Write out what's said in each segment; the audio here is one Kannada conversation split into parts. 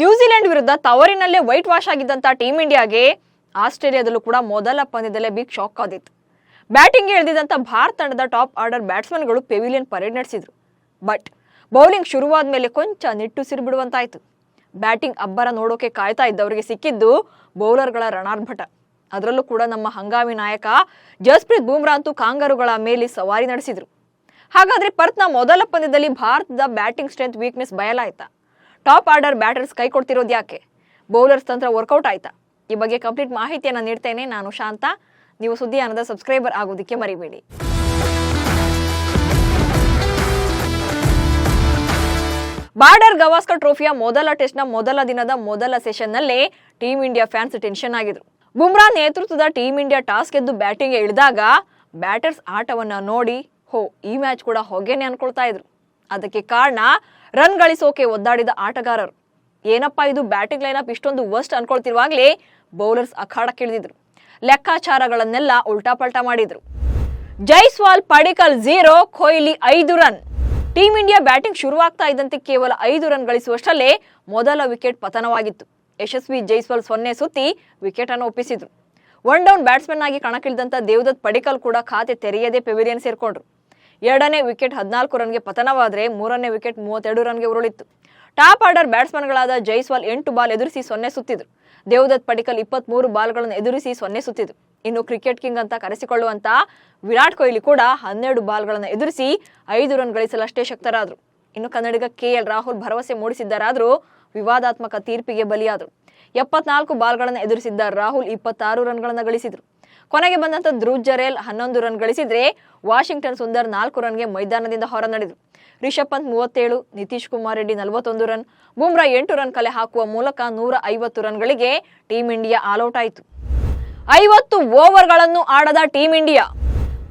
ನ್ಯೂಜಿಲೆಂಡ್ ವಿರುದ್ಧ ತವರಿನಲ್ಲೇ ವೈಟ್ ವಾಶ್ ಆಗಿದ್ದಂತ ಟೀಂ ಇಂಡಿಯಾಗೆ ಆಸ್ಟ್ರೇಲಿಯಾದಲ್ಲೂ ಕೂಡ ಮೊದಲ ಪಂದ್ಯದಲ್ಲೇ ಬಿಗ್ ಶಾಕ್ ಆದಿತ್ತು. ಬ್ಯಾಟಿಂಗ್ಗೆ ಇಳಿದಿದ್ದಂತ ಭಾರತ ತಂಡದ ಟಾಪ್ ಆರ್ಡರ್ ಬ್ಯಾಟ್ಸ್ಮನ್ಗಳು ಪೆವಿಲಿಯನ್ ಪರೇಡ್ ನಡೆಸಿದ್ರು. ಬಟ್ ಬೌಲಿಂಗ್ ಶುರುವಾದ ಮೇಲೆ ಕೊಂಚ ನಿಟ್ಟುಸಿರು ಬಿಡುವಂತಾಯ್ತು. ಬ್ಯಾಟಿಂಗ್ ಅಬ್ಬರ ನೋಡೋಕೆ ಕಾಯ್ತಾ ಇದ್ದವರಿಗೆ ಸಿಕ್ಕಿದ್ದು ಬೌಲರ್ಗಳ ರಣಾರ್ಭಟ. ಅದರಲ್ಲೂ ಕೂಡ ನಮ್ಮ ಹಂಗಾಮಿ ನಾಯಕ ಜಸ್ಪ್ರೀತ್ ಬೂಮ್ರಾ ಅಂತೂ ಕಾಂಗರುಗಳ ಮೇಲೆ ಸವಾರಿ ನಡೆಸಿದ್ರು. ಹಾಗಾದ್ರೆ ಪರ್ತ್ನ ಮೊದಲ ಪಂದ್ಯದಲ್ಲಿ ಭಾರತದ ಬ್ಯಾಟಿಂಗ್ ಸ್ಟ್ರೆಂತ್ ವೀಕ್ನೆಸ್ ಬಯಲಾಯ್ತಾ? ಟಾಪ್ ಆರ್ಡರ್ ಬ್ಯಾಟರ್ಸ್ ಕೈ ಕೊಡ್ತಿರೋದು ಯಾಕೆ? ಬೌಲರ್ಸ್ ತಂತ್ರ ವರ್ಕೌಟ್ ಆಯ್ತಾ? ಈ ಬಗ್ಗೆ ಕಂಪ್ಲೀಟ್ ಮಾಹಿತಿಯನ್ನು ನೀಡ್ತೇನೆ. ನಾನು ಶಾಂತ. ನೀವು ಸುದ್ದಿ ಅನ್ನದ ಸಬ್ಸ್ಕ್ರೈಬರ್ ಆಗೋದಕ್ಕೆ ಮರಿಬೇಡಿ. ಬಾರ್ಡರ್ ಗವಾಸ್ಕರ್ ಟ್ರೋಫಿಯ ಮೊದಲ ಟೆಸ್ಟ್ನ ಮೊದಲ ದಿನದ ಮೊದಲ ಸೆಷನ್ನಲ್ಲೇ ಟೀಂ ಇಂಡಿಯಾ ಫ್ಯಾನ್ಸ್ ಟೆನ್ಷನ್ ಆಗಿದ್ರು. ಬುಮ್ರಾ ನೇತೃತ್ವದ ಟೀಂ ಇಂಡಿಯಾ ಟಾಸ್ ಗೆದ್ದು ಬ್ಯಾಟಿಂಗ್ಗೆ ಇಳಿದಾಗ ಬ್ಯಾಟರ್ಸ್ ಆಟವನ್ನ ನೋಡಿ ಈ ಮ್ಯಾಚ್ ಕೂಡ ಹೊಗೆನೆ ಅನ್ಕೊಳ್ತಾ ಇದ್ರು. ಅದಕ್ಕೆ ಕಾರಣ ರನ್ ಗಳಿಸೋಕೆ ಒದ್ದಾಡಿದ ಆಟಗಾರರು. ಏನಪ್ಪಾ ಇದು ಬ್ಯಾಟಿಂಗ್ ಲೈನಪ್ ಇಷ್ಟೊಂದು ವರ್ಸ್ಟ್ ಅನ್ಕೊಳ್ತಿರುವಾಗಲೇ ಬೌಲರ್ಸ್ ಅಖಾಡಕ್ಕಿಳಿದಿದ್ರು. ಲೆಕ್ಕಾಚಾರಗಳನ್ನೆಲ್ಲ ಉಲ್ಟಾಪಲ್ಟಾ ಮಾಡಿದ್ರು. Jaiswal Padikkal 0, Kohli 5 run. Team India batting ಶುರುವಾಗ್ತಾ ಇದ್ದಂತೆ ಕೇವಲ 5 ರನ್ ಗಳಿಸುವಷ್ಟಲ್ಲೇ ಮೊದಲ ವಿಕೆಟ್ ಪತನವಾಗಿತ್ತು. ಯಶಸ್ವಿ ಜೈಸ್ವಾಲ್ 0 ಸುತ್ತಿ ವಿಕೆಟ್ ಅನ್ನು ಒಪ್ಪಿಸಿದ್ರು. 1 ಡೌನ್ ಬ್ಯಾಟ್ಸ್ಮನ್ ಆಗಿ ಕಣಕ್ಕಿಳಿದಂತ ದೇವದತ್ ಪಡಿಕಲ್ ಕೂಡ ಖಾತೆ ತೆರೆಯದೆ ಪೆವಿಲಿಯನ್ ಸೇರ್ಕೊಂಡ್ರು. 2ನೇ ವಿಕೆಟ್ 14 ರನ್ಗೆ ಪತನವಾದರೆ 3ನೇ ವಿಕೆಟ್ 32 ರನ್ಗೆ ಉರುಳಿತ್ತು. ಟಾಪ್ ಆರ್ಡರ್ ಬ್ಯಾಟ್ಸ್ಮನ್ಗಳಾದ ಜೈಸ್ವಾಲ್ 8 ಬಾಲ್ ಎದುರಿಸಿ 0 ಸುತ್ತಿದ್ರು. ದೇವದತ್ ಪಡಿಕಲ್ 23 ಬಾಲ್ಗಳನ್ನು ಎದುರಿಸಿ 0 ಸುತ್ತಿದ್ರು. ಇನ್ನು ಕ್ರಿಕೆಟ್ ಕಿಂಗ್ ಅಂತ ಕರೆಸಿಕೊಳ್ಳುವಂತ ವಿರಾಟ್ ಕೊಹ್ಲಿ ಕೂಡ 12 ಬಾಲ್ಗಳನ್ನು ಎದುರಿಸಿ 5 ರನ್ ಗಳಿಸಲಷ್ಟೇ ಶಕ್ತರಾದ್ರು. ಇನ್ನು ಕನ್ನಡಿಗ KL ರಾಹುಲ್ ಭರವಸೆ ಮೂಡಿಸಿದ್ದರಾದ್ರೂ ವಿವಾದಾತ್ಮಕ ತೀರ್ಪಿಗೆ ಬಲಿಯಾದರು. 74 ಬಾಲ್ಗಳನ್ನು ಎದುರಿಸಿದ್ದ ರಾಹುಲ್ 26 ರನ್ಗಳನ್ನು ಗಳಿಸಿದ್ರು. ಕೊನೆಗೆ ಬಂದಂತ ಧ್ರುವ್ ಜರೇಲ್ 11 ರನ್ ಗಳಿಸಿದ್ರೆ ವಾಷಿಂಗ್ಟನ್ ಸುಂದರ್ 4 ರನ್ಗೆ ಮೈದಾನದಿಂದ ಹೊರ ನಡೆದರು. ರಿಷಬ್ ಪಂತ್ 37, ನಿತೀಶ್ ಕುಮಾರ್ ರೆಡ್ಡಿ 41 ರನ್, ಬುಮ್ರಾ 8 ರನ್ ಕಲೆ ಹಾಕುವ ಮೂಲಕ 150 ರನ್ಗಳಿಗೆ ಟೀಂ ಇಂಡಿಯಾ ಆಲ್ಔಟ್ ಆಯಿತು. 50 ಓವರ್ಗಳನ್ನು ಆಡದ ಟೀಂ ಇಂಡಿಯಾ.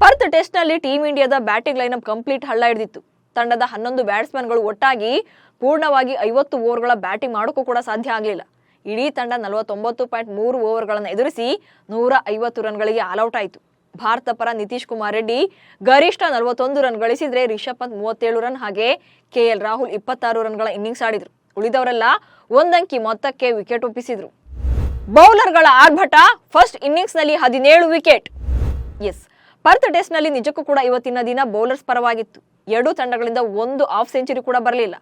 ಪರ್ತ್ ಟೆಸ್ಟ್ನಲ್ಲಿ ಟೀಂ ಇಂಡಿಯಾದ ಬ್ಯಾಟಿಂಗ್ ಲೈನಪ್ ಕಂಪ್ಲೀಟ್ ಹಳ್ಳ ಹಿಡಿದಿತ್ತು. ತಂಡದ 11 ಬ್ಯಾಟ್ಸ್ಮನ್ಗಳು ಒಟ್ಟಾಗಿ ಪೂರ್ಣವಾಗಿ 50 ಓವರ್ಗಳ ಬ್ಯಾಟಿಂಗ್ ಮಾಡೋಕ್ಕೂ ಕೂಡ ಸಾಧ್ಯ ಆಗಲಿಲ್ಲ. ಇಡೀ ತಂಡ 49.3 ಓವರ್ಗಳನ್ನು ಎದುರಿಸಿ 150 ರನ್ಗಳಿಗೆ ಆಲ್ಔಟ್ ಆಯಿತು. ಭಾರತ ಪರ ನಿತೀಶ್ ಕುಮಾರ್ ರೆಡ್ಡಿ ಗರಿಷ್ಠ 41 ರನ್ ಗಳಿಸಿದ್ರೆ ರಿಷಬ್ ಪಂತ್ 37 ರನ್ ಹಾಗೆ KL ರಾಹುಲ್ 26 ರನ್ಗಳ ಇನ್ನಿಂಗ್ಸ್ ಆಡಿದ್ರು. ಉಳಿದವರೆಲ್ಲ ಒಂದಂಕಿ ಮೊತ್ತಕ್ಕೆ ವಿಕೆಟ್ ಒಪ್ಪಿಸಿದ್ರು. ಬೌಲರ್ಗಳ ಆರ್ಭಟ. ಫಸ್ಟ್ ಇನ್ನಿಂಗ್ಸ್ ನಲ್ಲಿ 17 ವಿಕೆಟ್. ಪರ್ತ್ ಟೆಸ್ಟ್ ನಲ್ಲಿ ನಿಜಕ್ಕೂ ಕೂಡ ಇವತ್ತಿನ ದಿನ ಬೌಲರ್ಸ್ ಪರವಾಗಿತ್ತು. 2 ತಂಡಗಳಿಂದ ಒಂದು ಹಾಫ್ ಸೆಂಚುರಿ ಕೂಡ ಬರಲಿಲ್ಲ.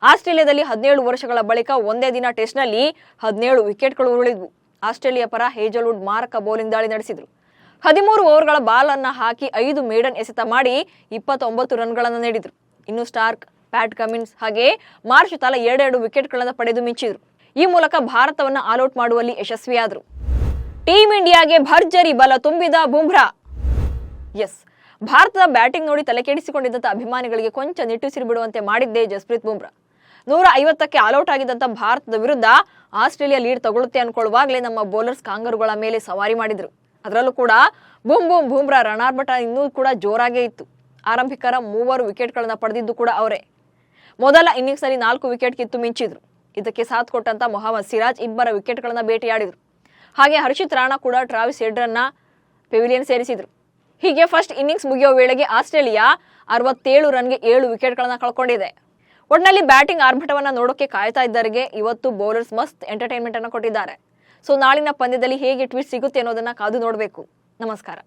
ಆಸ್ಟ್ರೇಲಿಯಾದಲ್ಲಿ 17 ವರ್ಷಗಳ ಬಳಿಕ ಒಂದೇ ದಿನ ಟೆಸ್ಟ್ ನಲ್ಲಿ 17 ವಿಕೆಟ್ಗಳು ಉರುಳಿದ್ವು. ಆಸ್ಟ್ರೇಲಿಯಾ ಪರ ಹೇಜಲ್ವುಡ್ ಮಾರಕ ಬೌಲಿಂಗ್ ದಾಳಿ ನಡೆಸಿದ್ರು. 13 ಓವರ್ಗಳ ಬಾಲ್ ಅನ್ನ ಹಾಕಿ 5 ಮೇಡನ್ ಎಸೆತ ಮಾಡಿ 29 ರನ್ಗಳನ್ನು ನೀಡಿದ್ರು. ಇನ್ನು ಸ್ಟಾರ್ಕ್, ಪ್ಯಾಟ್ ಕಮಿನ್ಸ್ ಹಾಗೆ ಮಾರ್ಷ್ ತಲಾ 2 ವಿಕೆಟ್ಗಳನ್ನು ಪಡೆದು ಮಿಂಚಿದ್ರು. ಈ ಮೂಲಕ ಭಾರತವನ್ನ ಆಲ್ಔಟ್ ಮಾಡುವಲ್ಲಿ ಯಶಸ್ವಿಯಾದರು. ಟೀಂ ಇಂಡಿಯಾಗೆ ಭರ್ಜರಿ ಬಲ ತುಂಬಿದ ಬುಮ್ರಾ. ಭಾರತದ ಬ್ಯಾಟಿಂಗ್ ನೋಡಿ ತಲೆಕೆಡಿಸಿಕೊಂಡಿದ್ದಂತ ಅಭಿಮಾನಿಗಳಿಗೆ ಕೊಂಚ ನಿಟ್ಟುಸಿರು ಬಿಡುವಂತೆ ಮಾಡಿದ್ದೇ ಜಸ್ಪ್ರೀತ್ ಬುಮ್ರಾ. 150ಕ್ಕೆ ಆಲ್ಔಟ್ ಆಗಿದ್ದಂತ ಭಾರತದ ವಿರುದ್ಧ ಆಸ್ಟ್ರೇಲಿಯಾ ಲೀಡ್ ತಗೊಳುತ್ತೆ ಅನ್ಕೊಳ್ಳುವಾಗಲೇ ನಮ್ಮ ಬೌಲರ್ಸ್ ಕಾಂಗರುಗಳ ಮೇಲೆ ಸವಾರಿ ಮಾಡಿದ್ರು. ಅದರಲ್ಲೂ ಕೂಡ ಬುಮ್ರಾ ರಣಾರ್ಭಟ ಇನ್ನೂ ಕೂಡ ಜೋರಾಗೇ ಇತ್ತು. ಆರಂಭಿಕರ 3 ವಿಕೆಟ್ಗಳನ್ನ ಪಡೆದಿದ್ದು ಕೂಡ ಅವರೇ. ಮೊದಲ ಇನ್ನಿಂಗ್ಸ್ ನಲ್ಲಿ 4 ವಿಕೆಟ್ ಕಿತ್ತು ಮಿಂಚಿದ್ರು. ಇದಕ್ಕೆ ಸಾಥ್ ಕೊಟ್ಟಂತ ಮೊಹಮ್ಮದ್ ಸಿರಾಜ್ 2 ವಿಕೆಟ್ಗಳನ್ನ ಬೇಟೆಯಾಡಿದ್ರು. ಹಾಗೆ ಹರ್ಷಿತ್ ರಾಣಾ ಕೂಡ ಟ್ರಾವಿಸ್ ಹೆಡ್ರನ್ನ ಪೆವಿಲಿಯನ್ ಸೇರಿಸಿದ್ರು. ಹೀಗೆ ಫಸ್ಟ್ ಇನ್ನಿಂಗ್ಸ್ ಮುಗಿಯೋ ವೇಳೆಗೆ ಆಸ್ಟ್ರೇಲಿಯಾ 67 ರನ್ಗೆ 7 ವಿಕೆಟ್ಗಳನ್ನ ಕಳ್ಕೊಂಡಿದೆ. ಒಟ್ನಲ್ಲಿ ಬ್ಯಾಟಿಂಗ್ ಆರ್ಭಟವನ್ನ ನೋಡೋಕೆ ಕಾಯ್ತಾ ಇದ್ದವರಿಗೆ ಇವತ್ತು ಬೌಲರ್ಸ್ ಮಸ್ತ್ ಎಂಟರ್ಟೈನ್ಮೆಂಟ್ ಅನ್ನು ಕೊಟ್ಟಿದ್ದಾರೆ. ಸೊ ನಾಳಿನ ಪಂದ್ಯದಲ್ಲಿ ಹೇಗೆ ಟ್ವಿಸ್ಟ್ ಸಿಗುತ್ತೆ ಅನ್ನೋದನ್ನ ಕಾದು ನೋಡಬೇಕು. ನಮಸ್ಕಾರ.